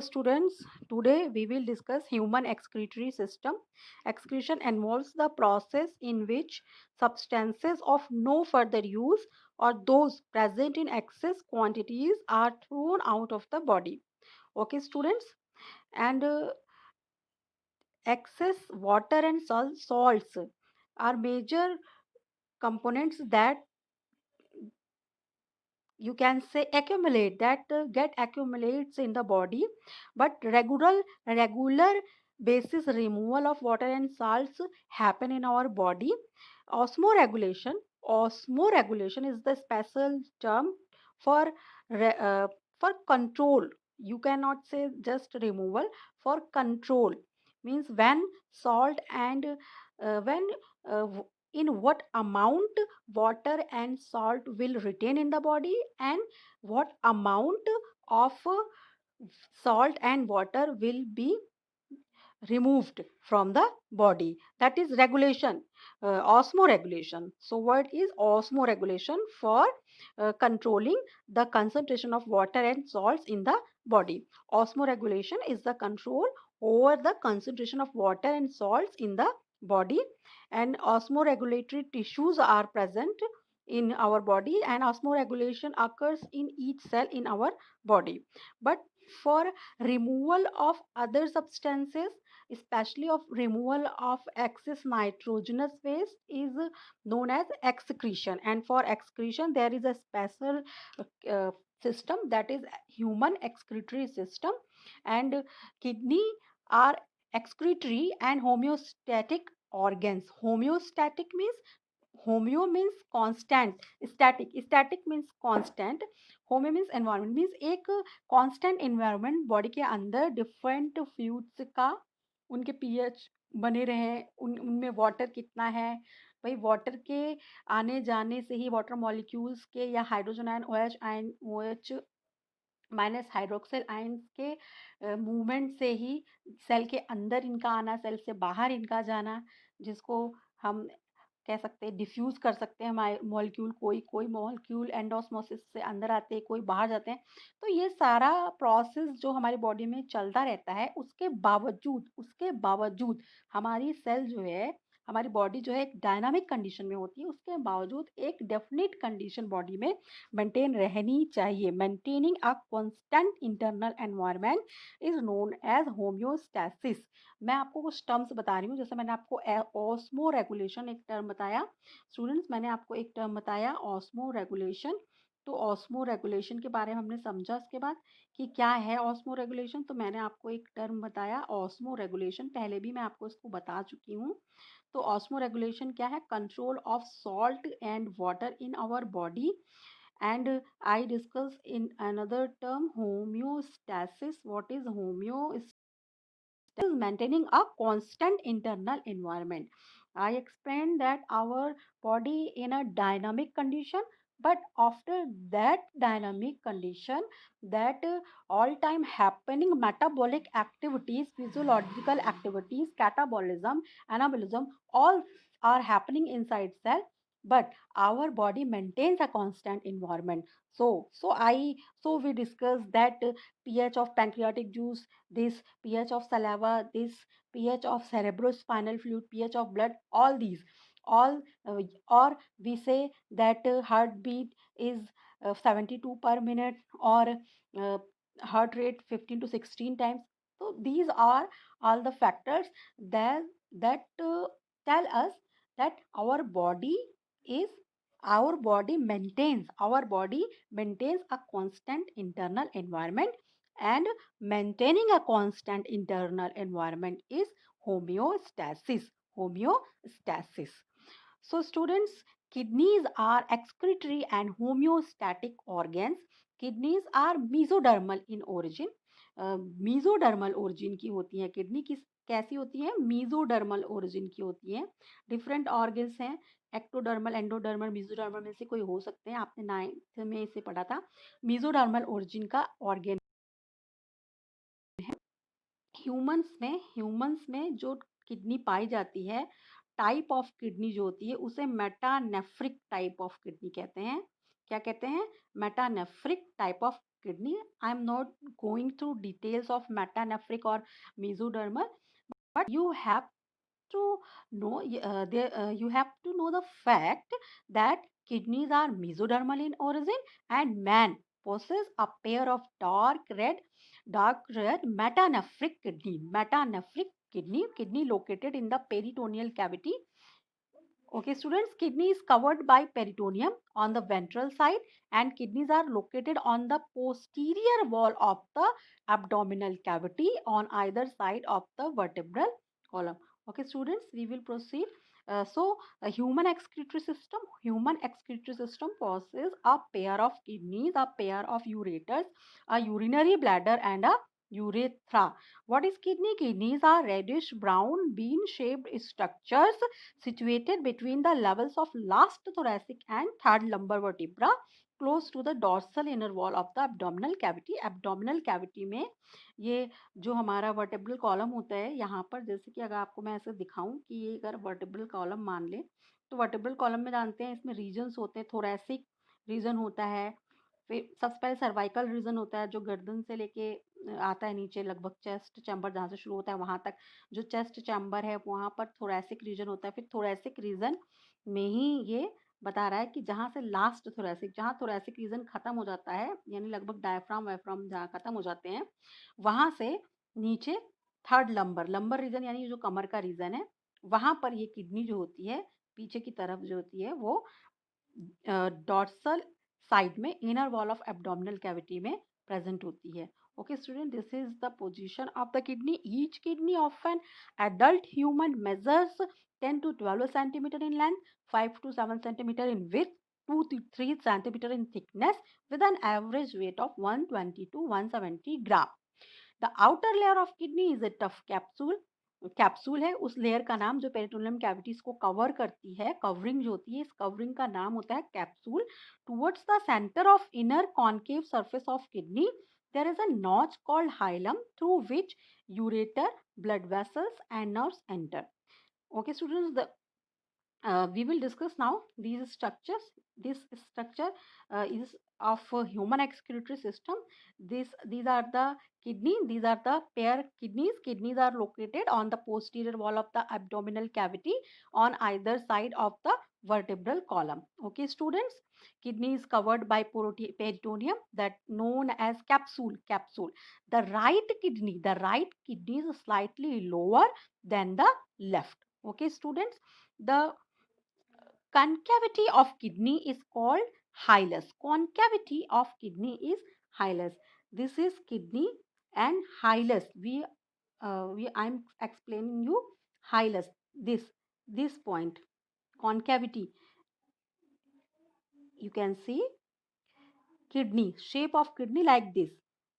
Students, today we will discuss human excretory system. Excretion involves the process in which substances of no further use or those present in excess quantities are thrown out of the body. Okay, students, and excess water and salts are major components that you can say accumulate that get accumulates in the body, but regular basis removal of water and salts happen in our body. Osmoregulation is the special term for re- uh, for control. You cannot say just removal. For control means when salt and when uh, in what amount water and salt will retain in the body, and what amount of salt and water will be removed from the body. That is regulation, osmoregulation. So what is osmoregulation? For controlling the concentration of water and salts in the body. Osmoregulation is the control over the concentration of water and salts in the body, and osmoregulatory tissues are present in our body, and osmoregulation occurs in each cell in our body. But for removal of other substances, especially of removal of excess nitrogenous waste, is known as excretion. And for excretion there is a special uh, system, that is human excretory system. And kidney are excretory and homeostatic organs. Homeostatic means, homeo means constant, static means constant, homeo means environment means एक constant environment body के अंदर different fluids का उनके pH बने रहे, उनमें water कितना है। भाई वाटर के आने जाने से ही, वाटर मॉलिक्यूल्स के या hydrogen ion OH ion OH minus hydroxyl ions के मूवमेंट से ही सेल के अंदर इनका आना, सेल से बाहर इनका जाना, जिसको हम कह सकते हैं डिफ्यूज कर सकते हैं मॉलिक्यूल। कोई कोई मॉलिक्यूल एंडोस्मोसिस से अंदर आते हैं, कोई बाहर जाते हैं। तो ये सारा प्रोसेस जो हमारी बॉडी में चलता रहता है, उसके बावजूद हमारी सेल जो है, हमारी बॉडी जो है एक डायनामिक कंडीशन में होती है। उसके बावजूद एक डेफिनेट कंडीशन बॉडी में मेंटेन रहनी चाहिए। Maintaining a constant internal environment is known as homeostasis. मैं आपको कुछ टर्म्स बता रही हूँ। जैसे मैंने आपको ऑस्मो रेगुलेशन एक टर्म बताया, स्टूडेंट्स मैंने आपको एक टर्म बताया ऑस्मो रेगुलेशन। तो ऑस्मो रेगुलेशन के बारे में हमने समझा। उसके बाद कि क्या है ऑस्मो रेगुलेशन, तो मैंने आपको एक टर्म बताया ऑस्मो रेगुलेशन, पहले भी मैं आपको इसको बता चुकी हूँ। तो ऑस्मो रेगुलेशन क्या है? Control of salt and water in our body. And I discuss in another term homeostasis. What is homeostasis? Is maintaining a constant internal environment. I explained that our body in a dynamic condition, but after that dynamic condition, that all time happening metabolic activities, physiological activities, catabolism, anabolism, all are happening inside cell, but our body maintains a constant environment. So we discussed that pH of pancreatic juice, this pH of saliva, this pH of cerebrospinal fluid, pH of blood, all these, all or we say that heartbeat is 72 per minute, or uh, heart rate 15 to 16 times. So these are all the factors that tell us that is our body maintains a constant internal environment, and maintaining a constant internal environment is homeostasis. Homeostasis. So students, kidneys are excretory and homeostatic organs. Kidneys are mesodermal in origin. mesodermal origin की होती हैं kidney. किस कैसी होती है? mesodermal origin की होती है। डिफरेंट ऑर्गन्स हैं, एक्टोडर्मल, एंडोडर्मल, मेसोडर्मल में से कोई हो सकते हैं। आपने 9th में इसे पढ़ा था। mesodermal origin का ऑर्गन ह्यूमंस में जो किडनी पाई जाती है, टाइप ऑफ किडनी जो होती है उसे मेटानेफ्रिक टाइप ऑफ किडनी कहते हैं। क्या कहते हैं? Metanephric type of kidney. I am not going through details of metanephric or mesodermal, but you have to know you have to know the fact that kidneys are mesodermal in origin, and man possesses a pair of dark red metanephric kidney located in the peritoneal cavity. Okay, students, kidney is covered by peritoneum on the ventral side, and kidneys are located on the posterior wall of the abdominal cavity on either side of the vertebral column. Okay, students, we will proceed. So, a human excretory system possesses a pair of kidneys, a pair of ureters, a urinary bladder, and a urethra. What is kidney? Kidneys are reddish brown bean-shaped structures situated between the levels of last thoracic and third lumbar vertebra close to the dorsal inner wall of the abdominal cavity. Abdominal cavity में ये जो हमारा vertebral column होता है, यहाँ पर जैसे कि अगर आपको मैं ऐसे दिखाऊं कि ये अगर वर्टेब्रल कॉलम मान ले, तो वर्टेब्रल कॉलम में जानते हैं इसमें रीजन्स होते हैं, थोरैसिक रीजन होता है, फिर सबसे पहले सर्वाइकल रीजन होता है जो गर्दन से लेके आता है नीचे लगभग चेस्ट चैम्बर जहाँ से शुरू होता है वहाँ तक जो चेस्ट चैम्बर है वहाँ पर थोरैसिक रीजन होता है। फिर थोरैसिक रीजन में ही ये बता रहा है कि जहाँ से लास्ट थोरैसिक जहाँ थोरैसिक रीजन खत्म हो जाता है यानी लगभग डायफ्राम वायफ्राम जहाँ खत्म हो जाते हैं वहाँ से नीचे थर्ड लंबर रीजन यानी जो कमर का रीजन है वहाँ पर ये किडनी जो होती है पीछे की तरफ जो होती है वो डॉर्सल साइड में inner wall of abdominal cavity में प्रेजेंट होती है। Okay student, this is the position of the kidney. Each kidney of an adult human measures 10 to 12 centimeter in length, 5 to 7 centimeter in width, 2 to 3 centimeter in thickness, with an average weight of 120 to 170 gram. The outer layer of kidney is a tough capsule है उस layer का नाम जो peritoneum cavities को cover करती है, covering जो होती है इस कवरिंग का नाम होता है capsule. Towards the centre of inner concave surface of kidney there is a notch called hilum through which ureter, blood vessels and nerves enter. Okay students, we will discuss now these structures. This structure is of a human excretory system. These are the kidney. These are the pair kidneys. Kidneys are located on the posterior wall of the abdominal cavity on either side of the vertebral column. Okay, students. Kidney is covered by peritoneum that known as capsule. The right kidney is slightly lower than the left. Okay, students. The concavity of kidney is called hilus. Concavity of kidney is hilus. This is kidney and hilus. I'm explaining you hilus. This point concavity. You can see kidney shape of kidney like this,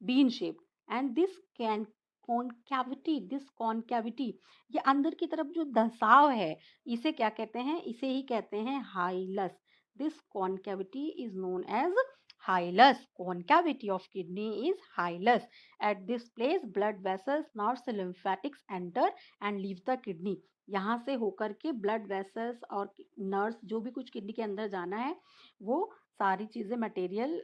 bean shape, and this can concavity ये अंदर की तरफ जो धसाव है इसे क्या कहते हैं? इसे ही कहते हैं hilus. This concavity is known as hilus. Concavity of kidney is hilus. At this place blood vessels, nerves, lymphatics enter and leave the kidney. यहाँ से होकर के ब्लड वेसल्स और नर्व्स जो भी कुछ किडनी के अंदर जाना है वो सारी चीजें मटेरियल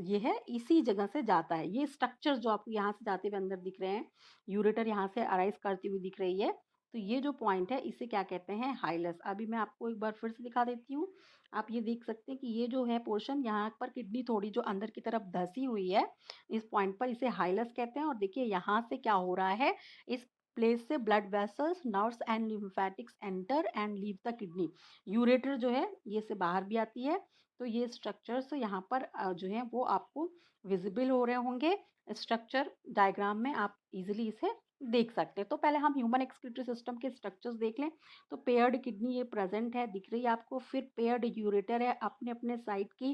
ये है इसी जगह से जाता है। ये स्ट्रक्चर जो आपको यहाँ से जाते हुए अंदर दिख रहे हैं, यूरेटर यहाँ से अराइज करती हुई दिख रही है, तो ये जो पॉइंट है इसे क्या कहते हैं? हाइलस। अभी मैं आपको एक बार फिर से दिखा देती हूँ। आप ये देख सकते हैं कि ये जो है पोर्शन यहाँ पर किडनी थोड़ी जो अंदर की तरफ धसी हुई है इस पॉइंट पर इसे हाइलस कहते हैं। और देखिए यहाँ से क्या हो रहा है, इस प्लेस से blood vessels, nerves and lymphatics enter and leave the kidney. Ureter जो है ये से बाहर भी आती है। तो ये स्ट्रक्चर्स यहाँ पर जो है वो आपको विजिबल हो रहे होंगे। स्ट्रक्चर डायग्राम में आप इजीली इसे देख सकते हैं। तो पहले हम ह्यूमन एक्सक्रीटरी सिस्टम के स्ट्रक्चर्स देख लें। तो पेयर्ड किडनी ये प्रेजेंट है, दिख रही है आपको। फिर पेयर्ड यूरेटर है, अपने अपने साइड की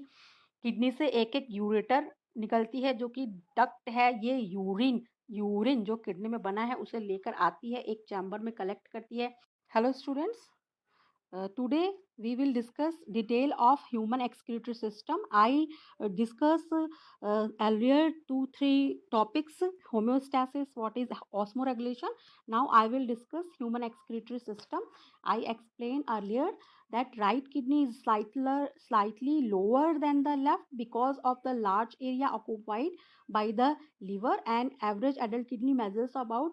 किडनी से एक एक यूरेटर निकलती है जो कि डक्ट है। ये यूरिन जो किडनी में बना है उसे लेकर आती है, एक चैम्बर में कलेक्ट करती है। Hello students, today we will discuss detail of human excretory system. I discussed earlier 2-3 topics: homeostasis, what is osmoregulation. Now I will discuss human excretory system. I explained earlier that right kidney is slightly lower than the left because of the large area occupied by the liver, and average adult kidney measures about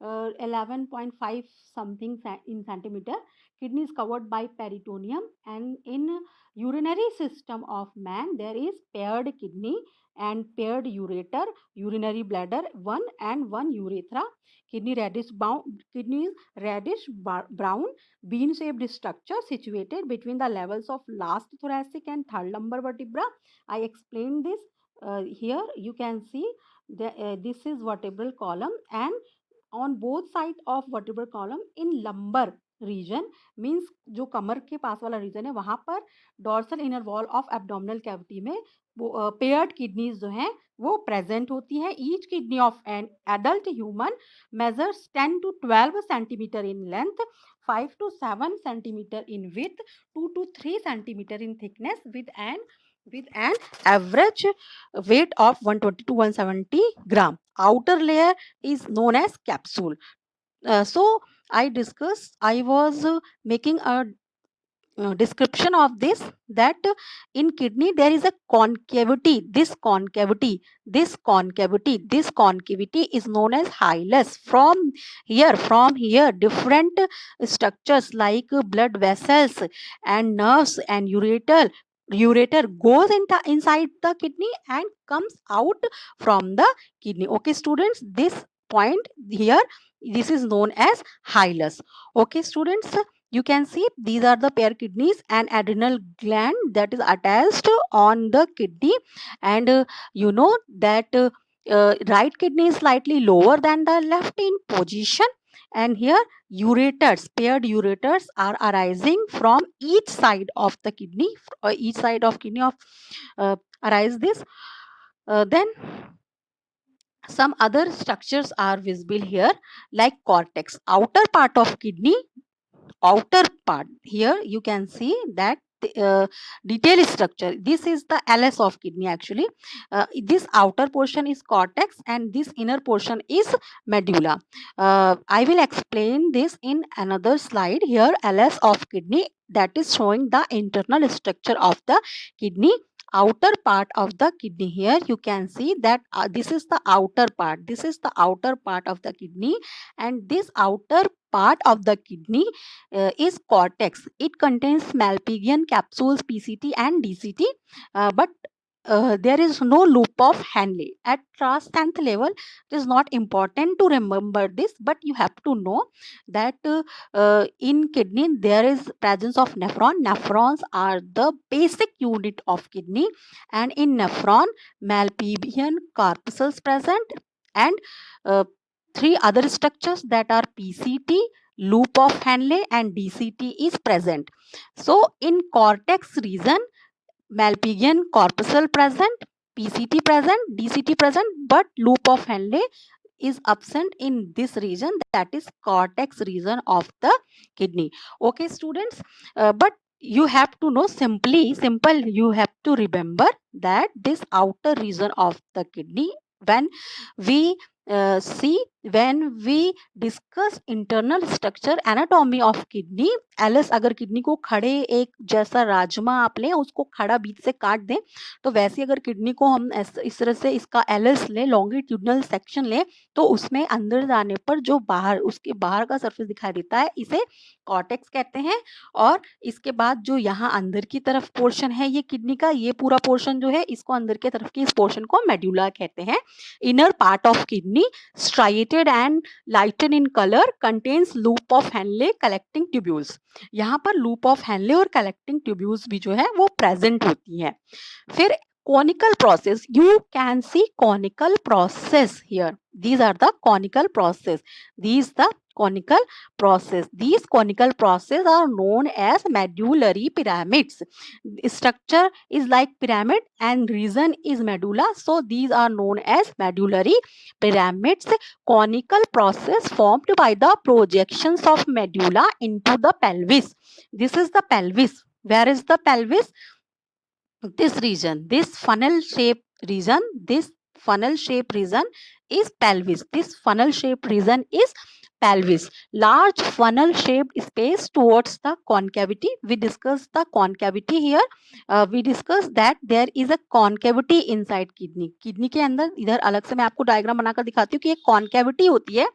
11.5 something in centimeter. Kidney is covered by peritoneum, and in urinary system of man there is paired kidney and paired ureter, urinary bladder, one and one urethra. Kidney is brown bean shaped structure situated between the levels of last thoracic and third lumbar vertebra. I explained this here. You can see this is vertebral column, and on both side of vertebral column in lumbar region, means जो कमर के पास वाला reason है वहां पर dorsal inner wall of abdominal cavity में वो paired kidneys जो हैं वो प्रेजेंट होती हैं. Each kidney of an adult human measures 10 to 12 centimetre in length, 5 to 7 centimetre in width, 2 to 3 centimetre in thickness, with an average weight of 120 to 170 gram. Outer layer is known as capsule. So I was making a description of this, that in kidney there is a concavity. This concavity is known as hilus. From here different structures like blood vessels and nerves and ureter goes inside the kidney and comes out from the kidney. Okay students, this point here, this is known as hilus. Okay students, you can see these are the pair kidneys and adrenal gland that is attached on the kidney, and you know that right kidney is slightly lower than the left in position, and here paired ureters are arising from each side of the kidney, each side of kidney of arise this. Then some other structures are visible here, like cortex, outer part of kidney. Outer part, here you can see that detailed structure. This is the LS of kidney actually. This outer portion is cortex and this inner portion is medulla. I will explain this in another slide. Here LS of kidney, that is showing the internal structure of the kidney. Outer part of the kidney, here you can see that this is the outer part, of the kidney, and this outer part of the kidney is cortex. It contains Malpighian capsules, PCT and DCT, but there is no loop of Henle. At transcendent level, it is not important to remember this, but you have to know that in kidney there is presence of nephron. Nephrons are the basic unit of kidney, and in nephron, Malpighian corpuscles present, and three other structures that are PCT, loop of Henle and DCT is present. So in cortex region, Malpighian corpuscle present, PCT present, DCT present, but loop of Henle is absent in this region, that is cortex region of the kidney. Okay students, but you have to know simple, you have to remember that this outer region of the kidney, when we when we discuss internal structure anatomy of kidney, LS अगर kidney को खड़े एक जैसा राजमा आप लें, उसको खड़ा बीच से काट दें, तो वैसे अगर किडनी को हम इस तरह से इसका एलएस लें, लॉन्गिट्यूडनल सेक्शन लें, तो उसमें अंदर जाने पर जो बाहर उसके बाहर का सरफेस दिखाई देता है, इसे कॉर्टेक्स कहते हैं. और इसके बाद जो यहाँ अंदर की तरफ पोर्शन है ये किडनी का, ये पूरा पोर्शन जो है इसको अंदर की तरफ की इस पोर्शन को मेडुला कहते हैं. Inner part of kidney striated and lighten in color, contains loop of Henle collecting tubules. यहाँ पर loop of Henle और collecting tubules भी जो है वो present होती हैं. फिर conical process. You can see conical process here. These are the conical process. These conical process are known as medullary pyramids. Structure is like pyramid and region is medulla, so these are known as medullary pyramids. Conical process formed by the projections of medulla into the pelvis. This is the pelvis. Where is the pelvis? This region, this funnel shaped region is pelvis. This funnel shaped region is pelvis. Large funnel shaped space towards the concavity. We discussed the concavity here. We discussed that there is a concavity inside kidney. Kidney के अंदर इधर अलग से मैं आपको diagram बनाकर दिखाती हूँ कि एक कॉन्केविटी होती है,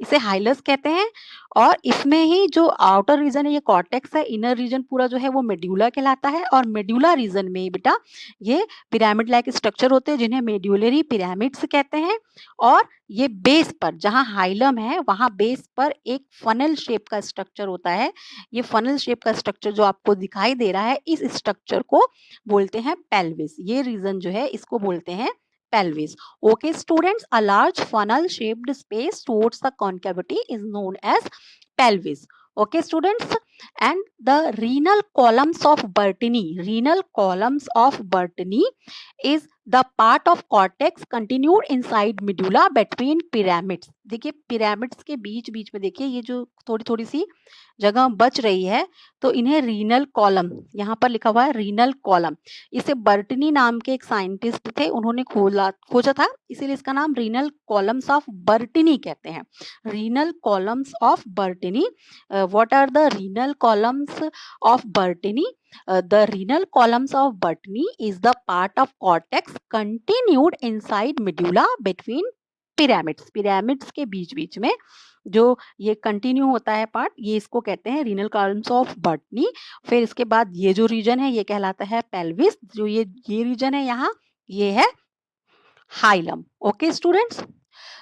इसे हाइलस कहते हैं, और इसमें ही जो आउटर रीजन है ये कॉर्टेक्स है, इनर रीजन पूरा जो है वो मेड्यूला कहलाता है, और मेड्यूला रीजन में बेटा ये पिरामिड लाइक स्ट्रक्चर होते हैं जिन्हें मेड्यूलरी पिरामिड्स कहते हैं। और ये बेस पर, जहां हाइलम है वहां बेस पर एक फनल शेप का स्ट्रक्चर होता है। ये फनल शेप का स्ट्रक्चर जो आपको दिखाई दे रहा है, इस स्ट्रक्चर को बोलते हैं पेल्विस। ये रीजन जो है इसको बोलते हैं pelvis. Okay students, a large funnel shaped space towards the concavity is known as pelvis. Okay students, and the renal columns of Bertini is the part of cortex continued inside medulla between pyramids. देखिए pyramids के बीच बीच में देखिए ये जो थोड़ी थोड़ी सी जगह बच रही है, तो इन्हें रीनल कॉलम, यहाँ पर लिखा हुआ है रीनल कॉलम। इसे बर्टनी नाम के एक साइंटिस्ट थे, उन्होंने खोजा था, इसीलिए इसका नाम रीनल कॉलम्स ऑफ बर्टनी कहते हैं। Renal columns of Bertini. What are the renal columns of Bertini? The renal columns of Botany is the part of cortex continued inside medulla between pyramids. Pyramids के बीच बीच में जो ये continue होता है part, ये इसको कहते हैं रीनल कॉलम्स ऑफ बॉटनी। फिर इसके बाद ये जो रीजन है ये कहलाता है पेल्विस। जो ये रीजन है यहाँ, ये है hilum. Okay students,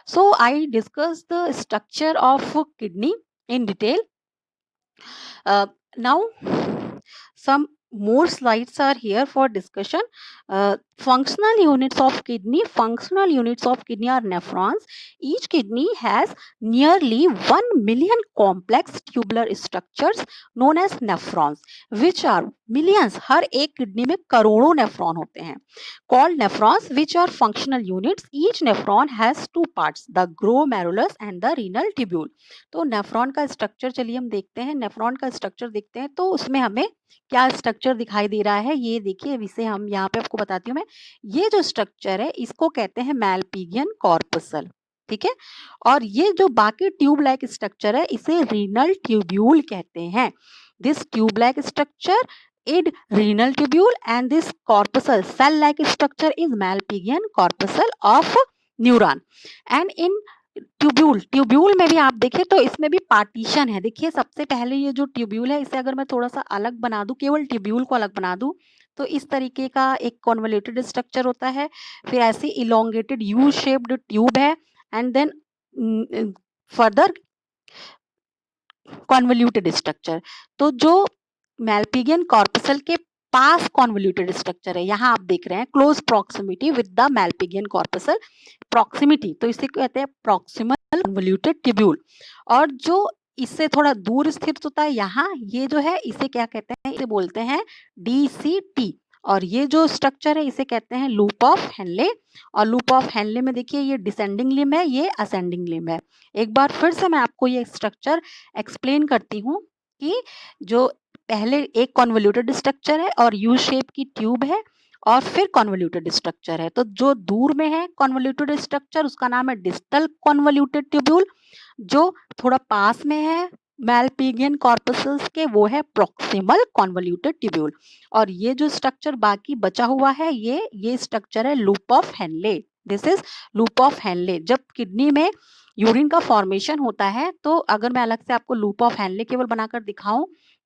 so I discuss the structure of kidney in detail. Now some more slides are here for discussion. Functional units of kidney are nephrons. Each kidney has nearly 1 million complex tubular structures known as nephrons, which are millions. हर एक kidney में करोड़ों nephron होते हैं, called nephrons, which are functional units. Each nephron has two parts, the glomerulus and the renal tubule. तो nephron का structure चलिए हम देखते हैं। नेफ्रॉन का स्ट्रक्चर देखते हैं तो उसमें हमें क्या स्ट्रक्चर दिखाई दे रहा है, ये देखिए। इसे हम यहाँ पे आपको बताती हूँ मैं। ये जो स्ट्रक्चर है इसको कहते हैं मैलपिगियन कॉर्पसल, ठीक है। और ये जो बाकी ट्यूब लाइक स्ट्रक्चर है इसे रीनल ट्यूब्यूल कहते हैं। This tube like structure id renal tubule and this corpuscle cell like structure is Malpighian corpuscle of neuron. And in tubule में भी आप देखें तो इसमें भी पार्टीशन है। देखिए सबसे पहले ये जो ट्यूब्यूल है इसे अगर मैं थोड़ा सा अलग बना दूं, केवल ट्यूब्यूल को अलग बना दूं, तो इस तरीके का एक कॉन्वोल्यूटेड स्ट्रक्चर होता है। फिर ऐसी इलोंगेटेड यू शेप्ड ट्यूब है and then further convoluted structure. तो जो मैलपिगियन कॉर्पसल के पास कॉन्वोल्यूटेड स्ट्रक्चर है, यहाँ आप देख रहे हैं close proximity with the Malpighian corpuscle, proximity, तो इसे कहते हैं प्रॉक्सिमल कॉन्वोल्यूटेड ट्यूब्यूल। और जो इससे थोड़ा दूर स्थित होता है यहाँ, ये जो है इसे क्या कहते हैं, इसे बोलते हैं DCT। और ये जो स्ट्रक्चर है इसे कहते हैं लूप ऑफ हेनले। और लूप ऑफ हेनले में देखिए ये डिसेंडिंग लिम्ब है, ये असेंडिंग लिम्ब है। एक बार फिर से मैं आपको ये स्ट्रक्चर एक्सप्लेन करती हूँ कि जो पहले एक कॉन्वोल्यूटेड स्ट्रक्चर है और यू शेप की ट्यूब है और फिर कॉन्वोल्यूटेड स्ट्रक्चर है। तो जो दूर में है कॉन्वोल्यूटेड स्ट्रक्चर उसका नाम है डिस्टल कॉन्वोल्यूटेड ट्यूब्यूल, जो थोड़ा पास में है मैलपिगियन कॉर्पसल्स के वो है प्रॉक्सिमल कॉन्वोल्यूटेड ट्यूब्यूल। और ये जो स्ट्रक्चर बाकी बचा हुआ है ये स्ट्रक्चर है loop of Henle. This is loop of Henle. जब किडनी में यूरिन का फॉर्मेशन होता है तो अगर मैं अलग से आपको लूप ऑफ हेनले केवल बनाकर दिखाऊं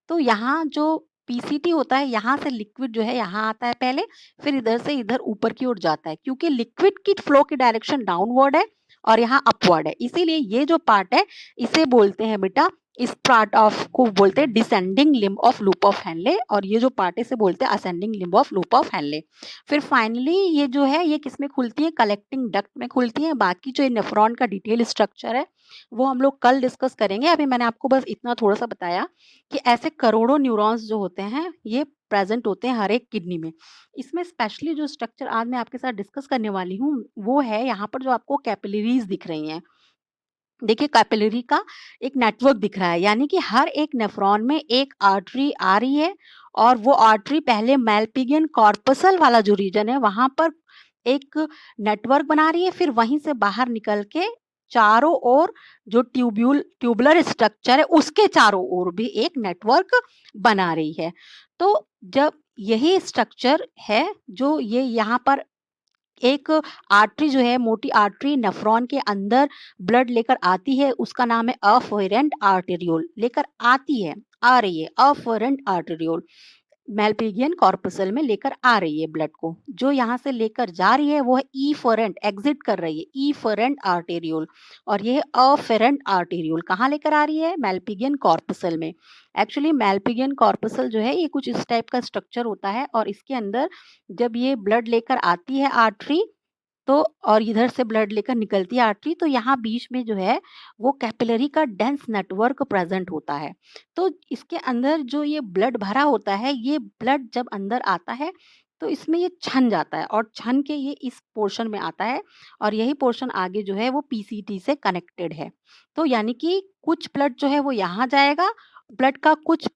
तो यहाँ जो PCT होता है, यहाँ से लिक्विड जो है यहाँ आता है पहले, फिर इधर से इधर ऊपर की ओर जाता है, क्योंकि लिक्विड की फ्लो की डायरेक्शन डाउनवर्ड है और यहाँ अपवर्ड है, इसीलिए ये जो पार्ट है इसे बोलते हैं बेटा इस पार्ट ऑफ को बोलते हैं descending limb of loop of Henle, और ये जो पार्ट है इसे बोलते हैं ascending limb of loop of Henle. फिर फाइनली ये जो है ये किस में खुलती है, कलेक्टिंग डक्ट में खुलती है। बाकी जो ये नेफ्रॉन का डिटेल स्ट्रक्चर है वो हम लोग कल डिस्कस करेंगे। अभी मैंने आपको बस इतना थोड़ा सा बताया कि ऐसे करोड़ों न्यूरॉन्स जो होते हैं ये प्रेजेंट होते हैं हर एक किडनी में। इसमें स्पेशली जो स्ट्रक्चर आज मैं आपके साथ डिस्कस करने वाली हूँ वो है यहाँ पर जो आपको कैपिलरीज दिख रही हैं। देखिए कैपिलरी का एक नेटवर्क दिख रहा है, यानी कि हर एक नेफ्रॉन में एक आर्टरी आ रही है, और वो आर्टरी पहले मैलपिगियन कॉर्पसल वाला जो रीजन है वहां पर एक नेटवर्क बना रही है, फिर वहीं से बाहर निकल के चारों ओर जो ट्यूबुलर स्ट्रक्चर है उसके चारों ओर भी एक नेटवर्क बना रही है। तो जब यही स्ट्रक्चर है जो ये यहाँ पर एक आर्टरी जो है, मोटी आर्टरी नेफ्रॉन के अंदर ब्लड लेकर आती है, उसका नाम है अफेरेंट आर्टेरियोल। लेकर आती है, आ रही है, अफेरेंट आर्टेरियोल मैलपिगियन कॉर्पसल में लेकर आ रही है ब्लड को। जो यहाँ से लेकर जा रही है वो है ईफरेंट, एग्जिट कर रही है ईफरेंट आर्टेरियोल, और ये है अफेरेंट आर्टेरियोल। कहाँ लेकर आ रही है, मैलपिगियन कॉर्पसल में। एक्चुअली मैलपिगियन कॉर्पसल जो है ये कुछ इस टाइप का स्ट्रक्चर होता है, और इसके अंदर जब ये ब्लड लेकर आती है आर्टरी, तो और इधर से ब्लड लेकर निकलती है आर्टरी, तो यहाँ बीच में जो है वो कैपिलरी का डेंस नेटवर्क प्रेजेंट होता है। तो इसके अंदर जो ये ब्लड भरा होता है, ये ब्लड जब अंदर आता है तो इसमें ये छन जाता है, और छन के ये इस पोर्शन में आता है, और यही पोर्शन आगे जो है वो पीसीटी से कनेक्टेड है। तो यानी कि कुछ ब्लड जो है वो यहाँ जाएगा, ब्लड का कुछ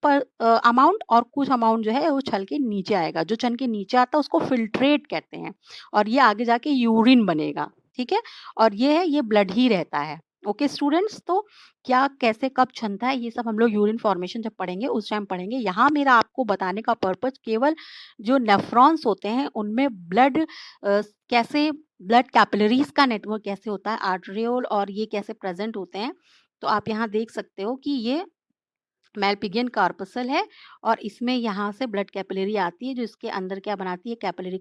अमाउंट, और कुछ अमाउंट जो है वो छल के नीचे आएगा। जो छन के नीचे आता है उसको फिल्ट्रेट कहते हैं, और ये आगे जाके यूरिन बनेगा। ठीक है, और ये है, ये ब्लड ही रहता है। ओके स्टूडेंट्स, तो क्या कैसे कब छनता है ये सब हम लोग यूरिन फॉर्मेशन जब पढ़ेंगे उस टाइम पढ़ेंगे। यहाँ मेरा आपको बताने का पर्पज केवल जो नेफ्रॉन्स होते हैं उनमें ब्लड कैसे, ब्लड कैपिलरीज का नेटवर्क कैसे होता है, आर्टरियोल, और ये कैसे प्रेजेंट होते हैं। तो आप यहाँ देख सकते हो कि ये मैलपिगियन कॉर्पसल है, और इसमें यहाँ से ब्लड कैपिलरी आती है जो इसके अंदर क्या बनाती है, कैपिलरी